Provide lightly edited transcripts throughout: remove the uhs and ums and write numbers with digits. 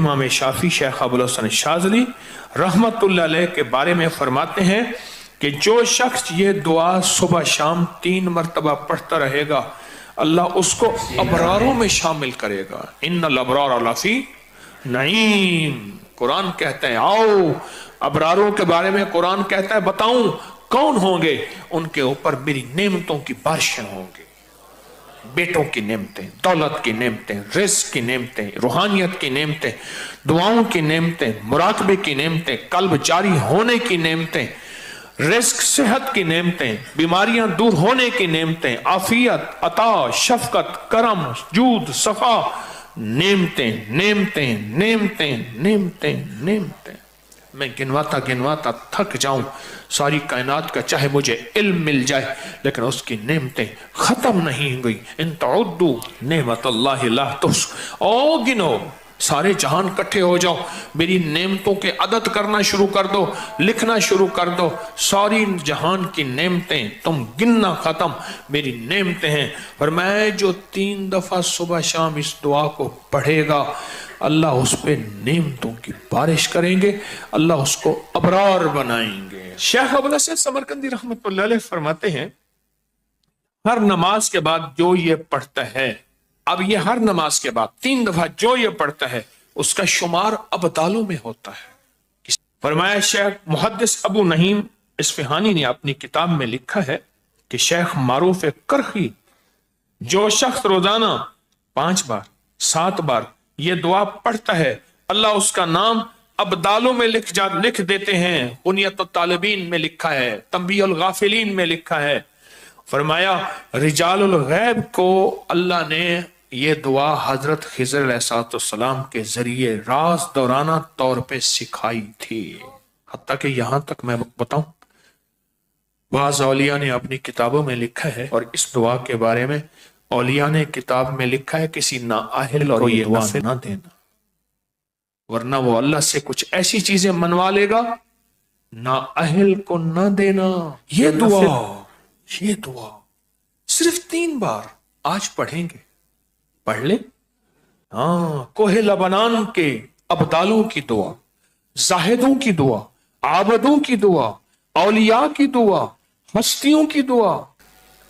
इमाम शाफी शेख अबुल हसन शाज़ली रहमतुल्लाह अलैह के बारे में फरमाते हैं कि जो शख्स ये दुआ सुबह शाम 3 मरतबा पढ़ता रहेगा अल्लाह उसको अबरारों में शामिल करेगा। इन्नल अबरार लफी नईम, कुरान कहता है आओ अबरारों के बारे में कुरान कहता है बताऊं कौन होंगे, उनके ऊपर मेरी नेमतों की बारिशें होंगी, बेटों की नेमतें, दौलत की नेमतें, रिज़्क़ की नेमतें, रूहानियत की नेमतें, दुआओं की नेमतें, मुराकबे की नेमतें, कल्ब जारी होने की नेमतें, रिज़्क़ सेहत की नेमतें, बीमारियां दूर होने की नेमतें, आफियत, अता, शफकत, करम, जूद, सफा, नेमतें नेमतें नेमतें नेमतें नेमतें। मैं गिनवाता गिनवाता थक जाऊं सारी कायनात का, चाहे मुझे इल्म मिल जाए लेकिन उसकी नेमतें खत्म नहीं हुई। इन तउद्दू नेमतल्लाहि ला तुहसू, ओ गिनो, सारे जहान इकट्ठे हो जाओ, मेरी नेमतों के अदद करना शुरू कर दो, लिखना शुरू कर दो, सारी जहान की नेमतें तुम गिनना खत्म, मेरी नेमतें हैं। और मैं जो 3 दफा सुबह शाम इस दुआ को पढ़ेगा अल्लाह उस पे नेमतों की बारिश करेंगे, अल्लाह उसको अबरार बनाएंगे। शेख अबुल हसन समरकंदी रहमतुल्लाह अलैह फरमाते हैं हर नमाज के बाद जो ये पढ़ता है, अब ये हर नमाज के बाद 3 दफा जो ये पढ़ता है उसका शुमार अबदालों में होता है। फरमाया शेख मुहद्दिस अबू नहीम इस्फहानी ने अपनी किताब में लिखा है कि शेख मारूफ करखी जो शख्स रोजाना 5 बार 7 बार ये दुआ पढ़ता है अल्लाह उसका नाम अबदालों में लिख देते हैं। बुनियत तालिबीन में लिखा है, तंबीहुल गाफिलीन में लिखा है। फरमाया रिजालुल गैब को अल्लाह ने ये दुआ हजरत खिज़र अलैहिस्सलाम के जरिए राज दौराना तौर पे सिखाई थी। हत्ता कि यहां तक मैं बताऊं बाज़ औलिया ने अपनी किताबों में लिखा है और इस दुआ के बारे में औलिया ने किताब में लिखा है किसी नाअहिल और ये दुआ ना देना, वरना वो अल्लाह से कुछ ऐसी चीजें मनवा लेगा, नाअहिल को ना देना। ये दुआ सिर्फ 3 बार आज पढ़ेंगे, पढ़ ले। हाँ, कोहे लबनान के अबदालों की दुआ, जाहिदों की दुआ, आबदों की दुआ, औलिया की दुआ, हस्तियों की दुआ।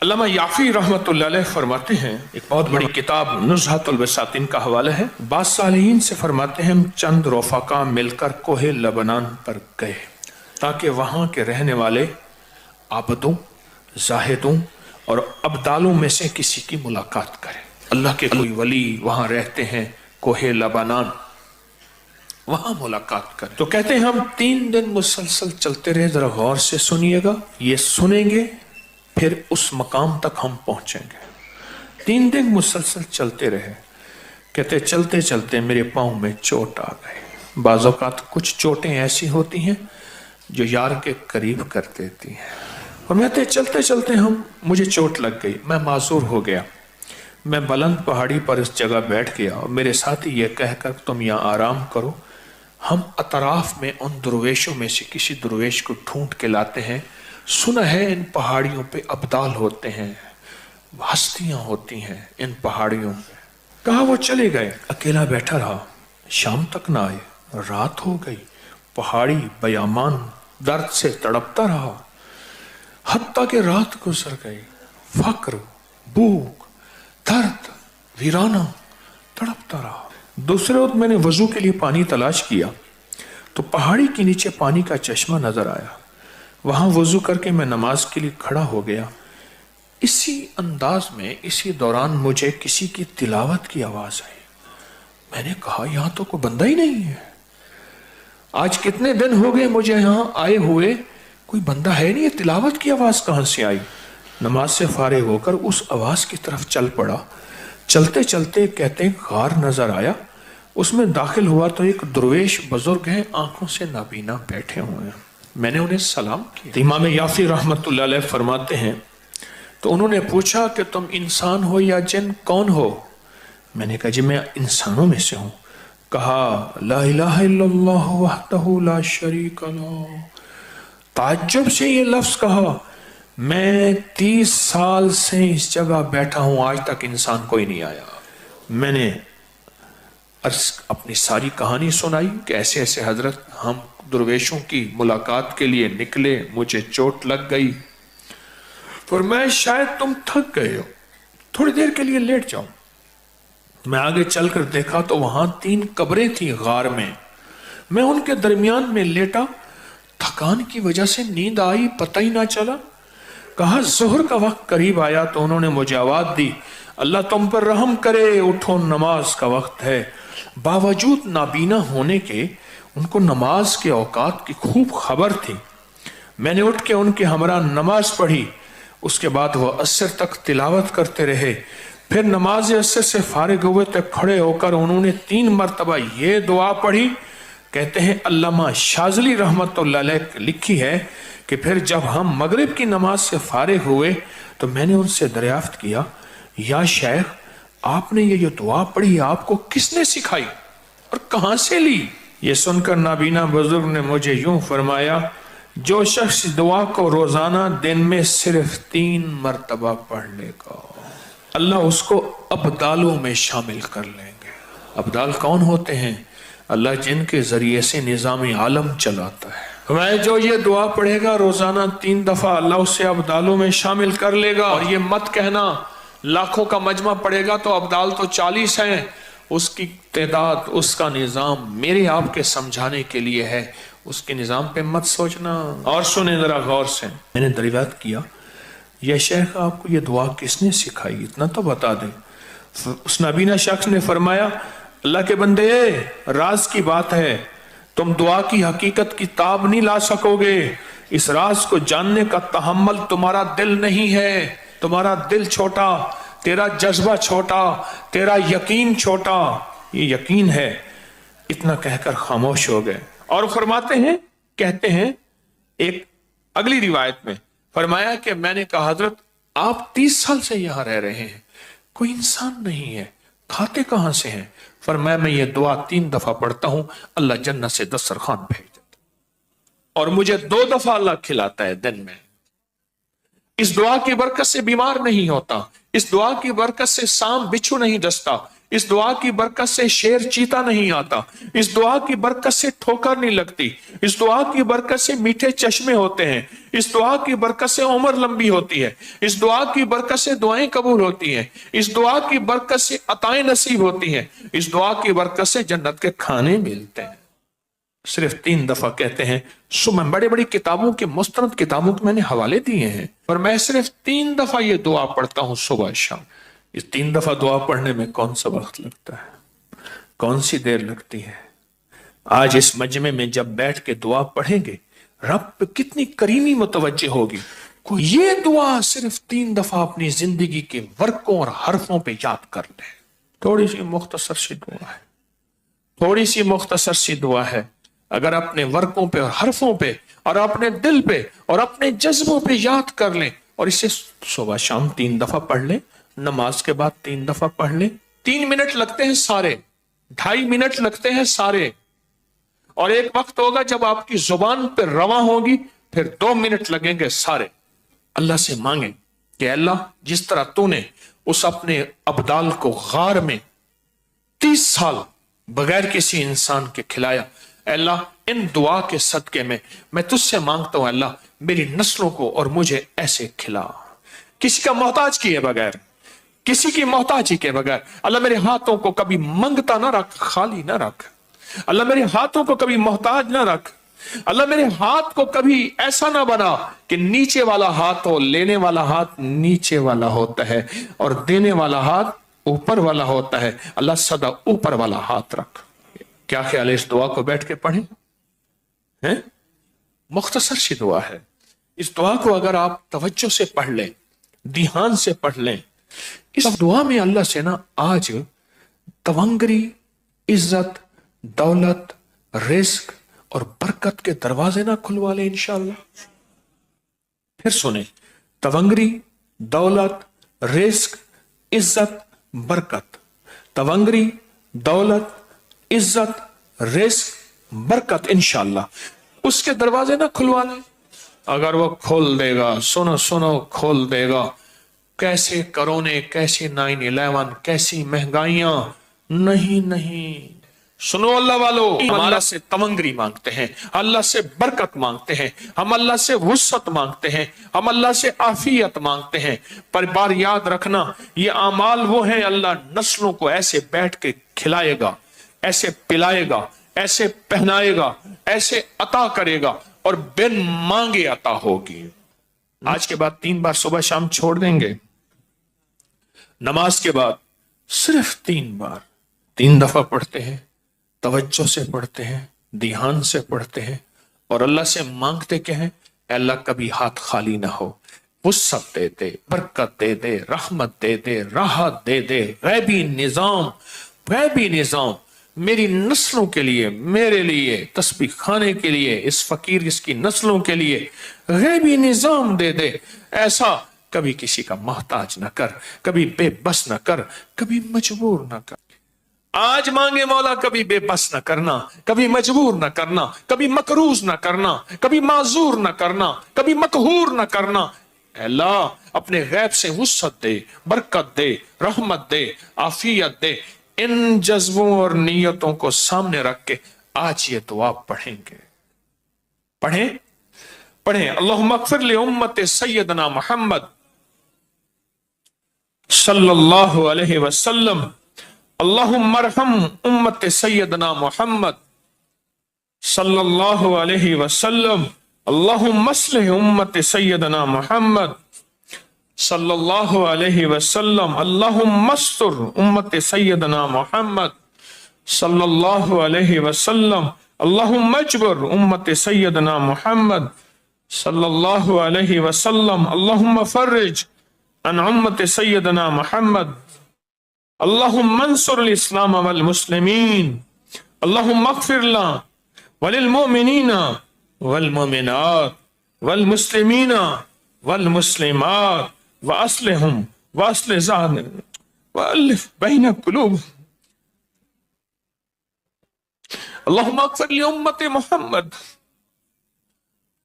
अल्लामा याफी रहमतुल्लाह अलैह फरमाते हैं, एक बहुत बड़ी किताब नुज़हतुल बसातिन का हवाला है, बाज़ सालिहीन से फरमाते हैं हम चंद रफ़ाका मिलकर कोहे लबनान पर गए ताकि वहां के रहने वाले आबदों, जाहिदों और अबदालों में से किसी की मुलाकात करें। अल्लाह के कोई वली वहां रहते हैं कोहे लबनान, वहां मुलाकात करें। तो कहते हैं हम 3 दिन मुसलसल चलते रहे, जरा गौर से सुनिएगा, ये सुनेंगे फिर उस मकाम तक हम पहुंचेंगे। 3 दिन मुसलसल चलते रहे। कहते चलते चलते मेरे पाँव में चोट आ गई। बाज़ औक़ात कुछ चोटें ऐसी होती हैं जो यार के करीब कर देती हैं। और मैं चलते चलते मुझे चोट लग गई, मैं माजूर हो गया। मैं बुलंद पहाड़ी पर इस जगह बैठ गया और मेरे साथी ये कहकर तुम यहाँ आराम करो, हम अतराफ में उन दुर्वेशों में से किसी दुर्वेश को ढूंढ के लाते हैं। सुना है इन पहाड़ियों पे अब्दाल होते हैं, हस्तियां होती हैं इन पहाड़ियों पे। कहा वो चले गए, अकेला बैठा रहा, शाम तक ना आए, रात हो गई, पहाड़ी बयामान दर्द से तड़पता रहा, हत्ता के रात गुजर गई। फक्र, भूख, दर्द, वीराना तड़पता रहा। दूसरे वक्त मैंने वजू के लिए पानी तलाश किया तो पहाड़ी के नीचे पानी का चश्मा नजर आया। वहां वजू करके मैं नमाज के लिए खड़ा हो गया। इसी अंदाज में इसी दौरान मुझे किसी की तिलावत की आवाज आई। मैंने कहा यहां तो कोई बंदा ही नहीं है, आज कितने दिन हो गए मुझे यहां आए हुए, कोई बंदा है नहीं, तिलावत की आवाज कहां से आई। नमाज से फारिग होकर उस आवाज की तरफ चल पड़ा। चलते चलते कहते गार नजर आया, उसमें दाखिल हुआ तो एक दुर्वेश बुजुर्ग हैं, आंखों से नाबीना बैठे हुए हैं। मैंने उन्हें सलाम किया। इमाम याफी रहमतुल्लाह अलैह फरमाते हैं तो उन्होंने पूछा कि तुम इंसान हो या जिन, कौन हो? मैंने कहा जी मैं इंसानों में से हूं। कहा ला इलाहा इल्लल्लाह वहदहू ला शरीका लहू। ताज्जुब से ये लफ्ज कहा, मैं 30 साल से इस जगह बैठा हूं, आज तक इंसान कोई नहीं आया। मैंने اپنی ساری کہانی سنائی کہ ایسے ایسے حضرت ہم درویشوں کی ملاقات کے لیے نکلے، مجھے چوٹ لگ گئی، فرمایا شاید تم تھک گئے ہو، تھوڑی دیر کے لیے لیٹ جاؤ۔ میں آگے چل کر دیکھا تو وہاں 3 قبریں تھیں غار میں ان کے درمیان میں لیٹا، تھکان کی وجہ سے نیند آئی، پتہ ہی نہ چلا۔ کہا ظہر کا وقت قریب آیا تو انہوں نے مجھے آواز دی، اللہ تم پر رحم کرے، اٹھو نماز کا وقت ہے۔ باوجود نابینا ہونے کے ان کو نماز کے اوقات کی خوب خبر تھی۔ میں نے اٹھ کے ان کے ہمراہ نماز پڑھی، اس کے بعد وہ عصر تک تلاوت کرتے رہے۔ پھر نماز عصر سے فارغ ہوئے تو کھڑے ہو کر انہوں نے 3 مرتبہ یہ دعا پڑھی۔ کہتے ہیں علامہ شاذلی رحمت اللہ علیہ لکھی ہے کہ پھر جب ہم مغرب کی نماز سے فارغ ہوئے تو میں نے ان سے دریافت کیا، یا شیخ آپ نے یہ دعا پڑھی آپ کو کس نے سکھائی اور کہاں سے لی؟ یہ سن کر نابینا بزرگ نے مجھے یوں فرمایا، جو شخص دعا کو روزانہ دن میں صرف 3 مرتبہ پڑھ لے گا، اللہ اس کو ابدالوں میں شامل کر لیں گے۔ ابدال کون ہوتے ہیں؟ اللہ جن کے ذریعے سے نظام عالم چلاتا ہے۔ میں جو یہ دعا پڑھے گا روزانہ 3 دفعہ، اللہ اسے ابدالوں میں شامل کر لے گا۔ اور یہ مت کہنا لاکھوں کا مجمع پڑے گا تو ابدال تو 40 ہیں، اس کی تعداد، اس کا نظام میرے آپ کے سمجھانے کے لیے ہے، اس کے نظام پہ مت سوچنا۔ اور سنیں ذرا غور سے، میں نے دریافت کیا، یہ شیخ آپ کو یہ دعا کس نے سکھائی، اتنا تو بتا دیں۔ اس نابینا شخص نے فرمایا، اللہ کے بندے راز کی بات ہے، تم دعا کی حقیقت کی تاب نہیں لا سکو گے، اس راز کو جاننے کا تحمل تمہارا دل نہیں ہے، تمہارا دل چھوٹا، تیرا جذبہ چھوٹا، تیرا یقین چھوٹا، یہ یقین ہے۔ اتنا کہہ کر خاموش ہو گئے۔ اور فرماتے ہیں، کہتے ہیں ایک اگلی روایت میں فرمایا کہ میں نے کہا حضرت آپ 30 سال سے یہاں رہ رہے ہیں، کوئی انسان نہیں ہے، کھاتے کہاں سے ہیں؟ فرمایا میں یہ دعا 3 دفعہ پڑھتا ہوں، اللہ جنت سے دسترخوان بھیج دیتا اور مجھے 2 دفعہ اللہ کھلاتا ہے دن میں۔ اس دعا کی برکت سے بیمار نہیں ہوتا، اس دعا کی برکت سے سانپ بچھو نہیں ڈستا، اس دعا کی برکت سے شیر چیتا نہیں آتا، اس دعا کی برکت سے ٹھوکر نہیں لگتی، اس دعا کی برکت سے میٹھے چشمے ہوتے ہیں، اس دعا کی برکت سے عمر لمبی ہوتی ہے، اس دعا کی برکت سے دعائیں قبول ہوتی ہیں، اس دعا کی برکت سے عطائیں نصیب ہوتی ہیں، اس دعا کی برکت سے جنت کے کھانے ملتے ہیں۔ صرف 3 دفعہ کہتے ہیں، میں بڑی بڑی کتابوں کے مستند کتابوں کے میں نے حوالے دیے ہیں، پر میں صرف 3 دفعہ یہ دعا پڑھتا ہوں صبح شام۔ اس 3 دفعہ دعا پڑھنے میں کون سا وقت لگتا ہے، کون سی دیر لگتی ہے؟ آج اس مجمع میں جب بیٹھ کے دعا پڑھیں گے رب پہ کتنی کریمی متوجہ ہوگی۔ کوئی یہ دعا صرف 3 دفعہ اپنی زندگی کے ورقوں اور حرفوں پہ یاد کر لے۔ تھوڑی سی مختصر سی دعا ہے، تھوڑی سی مختصر سی دعا ہے، اگر اپنے ورقوں پہ اور حرفوں پہ اور اپنے دل پہ اور اپنے جذبوں پہ یاد کر لیں اور اسے صبح شام 3 دفعہ پڑھ لیں، نماز کے بعد 3 دفعہ پڑھ لیں۔ 3 منٹ لگتے ہیں سارے، 2.5 منٹ لگتے ہیں سارے، اور ایک وقت ہوگا جب آپ کی زبان پہ رواں ہوگی، پھر 2 منٹ لگیں گے سارے۔ اللہ سے مانگیں کہ اللہ جس طرح تو نے اس اپنے ابدال کو غار میں 30 سال بغیر کسی انسان کے کھلایا، اے اللہ ان دعا کے صدقے میں تجھ سے مانگتا ہوں اللہ میری نسلوں کو اور مجھے ایسے کھلا، کسی کا محتاج کیے بغیر، کسی کی محتاجی کے بغیر۔ اللہ میرے ہاتھوں کو کبھی منگتا نہ رکھ، خالی نہ رکھ، اللہ میرے ہاتھوں کو کبھی محتاج نہ رکھ، اللہ میرے ہاتھ کو کبھی ایسا نہ بنا کہ نیچے والا ہاتھ ہو، لینے والا ہاتھ نیچے والا ہوتا ہے اور دینے والا ہاتھ اوپر والا ہوتا ہے، اللہ سدا اوپر والا ہاتھ رکھ۔ کیا خیال ہے اس دعا کو بیٹھ کے پڑھیں؟ مختصر سی دعا ہے، اس دعا کو اگر آپ توجہ سے پڑھ لیں، دھیان سے پڑھ لیں، اس دعا میں اللہ سے نا آج تونگری، عزت، دولت، رزق اور برکت کے دروازے نہ کھلوا لیں انشاءاللہ۔ پھر سنیں، تونگری، دولت، رزق، عزت، برکت، تونگری، دولت، عزت، رزق، برکت، انشاءاللہ اس کے دروازے نہ کھلوا لیں۔ اگر وہ کھول دے گا، سنو کھول دے گا، کیسے کرونے، کیسے 9/11، کیسی مہنگائیاں، نہیں सुनो अल्लाह वालों, हम अल्लाह से तमंगरी मांगते हैं, अल्लाह से बरकत मांगते हैं, हम अल्लाह से वुसअत मांगते हैं, हम अल्लाह से आफियत मांगते हैं। पर बार याद रखना, ये अमाल वो हैं अल्लाह नस्लों को ऐसे बैठ के खिलाएगा, ऐसे पिलाएगा, ऐसे पहनाएगा, ऐसे अता करेगा और बिन मांगे अता होगी। आज के बाद 3 बार सुबह शाम छोड़ देंगे, नमाज के बाद सिर्फ 3 बार 3 दफा पढ़ते हैं, तवज्जो से पढ़ते हैं, ध्यान से पढ़ते हैं और अल्लाह से मांगते क्या है, अल्लाह कभी हाथ खाली ना हो, वुसअत दे दे, बरकत दे दे, रहमत दे दे, राहत दे दे, गैबी निजाम मेरी नस्लों के लिए, मेरे लिए, तस्बीह खाने के लिए, इस फकीर इसकी नस्लों के लिए गैबी निजाम दे दे। ऐसा कभी किसी का मोहताज न कर, कभी बेबस न कर, कभी मजबूर न कर। आज मांगे मौला, कभी बेबस न करना, कभी मजबूर न करना, कभी मकरूज न करना, कभी माजूर न करना, कभी मकहूर न करना। अल्लाह अपने गैब से वुसअत दे, बरकत दे, रहमत दे, आफियत दे। इन जज्बों और नीयतों को सामने रख के आज ये दुआ पढ़ेंगे। पढ़ें अल्लाहुम्मा अग़फ़िर लि उम्मति सय्यदना मुहम्मद सल्लल्लाहु अलैहि वसल्लम, अल्लाहुम्मा अरहम उम्मति सय्यदना मुहम्मद सल्लल्लाहु अलैहि वसल्लम, अल्लाहुम्मा अस्लिह उम्मति सय्यदना मुहम्मद सल्लल्लाहु अलैहि वसल्लम, अल्लाहुम्मा अस्तर उम्मति सय्यदना मुहम्मद सल्लल्लाहु अलैहि वसल्लम, अल्लाहुम्मा अजबर उम्मति सय्यदना मुहम्मद सल्लल्लाहु अलैहि वसल्लम, अल्लाहुम्मा फर्रिज अन उम्मति सय्यदना मुहम्मद, अल्लाहुम्मा अंसुर इस्लाम वल मुस्लिमीन, अल्लाहुम्मा अग़फ़िर लना वलिल मुमिनीना वल मुमिनात वल मुस्लिमीना वल मुस्लिमात व अस्लिहुम व अस्लिह ज़ातिहिम व अलिफ बैन क़ुलूबिहिम, अल्लाहुम्मा अग़फ़िर लि उम्मति मुहम्मद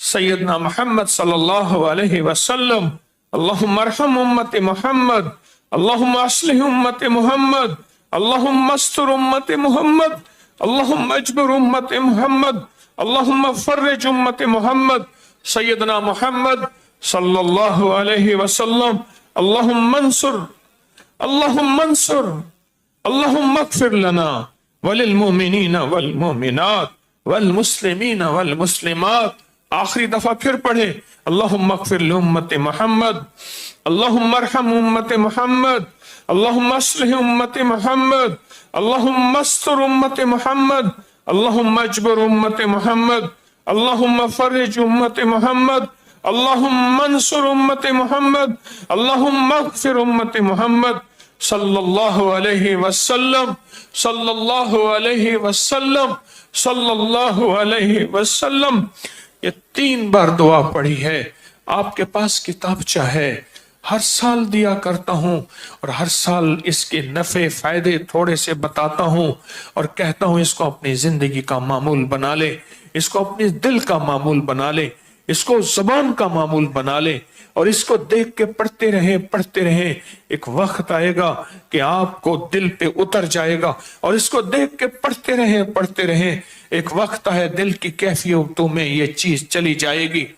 सय्यदना मुहम्मद सल्लल्लाहु अलैहि वसल्लम, अल्लाहुम्मा अरहम उम्मति मुहम्मद, अल्लाहुम्मा अस्लिह उम्मति मुहम्मद, अल्लाहुम्मा अस्तर उम्मति मुहम्मद, अल्लाहुम्मा अजबर उम्मति मुहम्मद, अल्लाहुम्मा फर्रिज उम्मति मुहम्मद सय्यदना मुहम्मद सल्लल्लाहु अलैहि वसल्लम, अल्लाहुम्मा अंसुर, अल्लाहुम्मा अग़फ़िर लना वलिल मुमिनीना वल मुमिनात वल मुस्लिमीना वल मुस्लिमात। आखिरी दफा फिर पढ़े, अल्लाहुम्मा अग़फ़िर लि उम्मति मुहम्मद, अल्लाहुम्मा अरहम उम्मति मुहम्मद, अल्लाहुम्मा अस्लिह उम्मति मुहम्मद, अल्लाहुम्मा अस्तर उम्मति मुहम्मद, अल्लाहुम्मा अजबर उम्मति मुहम्मद, अल्लाहुम्मा फर्रिज उम्मति मुहम्मद, अल्लाहुम्मा अंसुर उम्मति मुहम्मद, अल्लाहुम्मा अग़फ़िर उम्मति मुहम्मद सल्लल्लाहु अलैहि वसल्लम, सल्लल्लाहु अलैहि वसल्लम, सल्लल्लाहु अलैहि वसल्लम। ये 3 बार दुआ पढ़ी है। आपके पास किताबचा है, हर साल दिया करता हूं और हर साल इसके नफे फायदे थोड़े से बताता हूं और कहता हूं इसको अपनी जिंदगी का मामूल बना ले, इसको अपने दिल का मामूल बना ले, इसको जुबान का मामूल बना ले और इसको देख के पढ़ते रहे। एक वक्त आएगा कि आपको दिल पे उतर जाएगा और इसको देख के पढ़ते रहे। एक वक्त है दिल की कैफियतों में ये चीज चली जाएगी।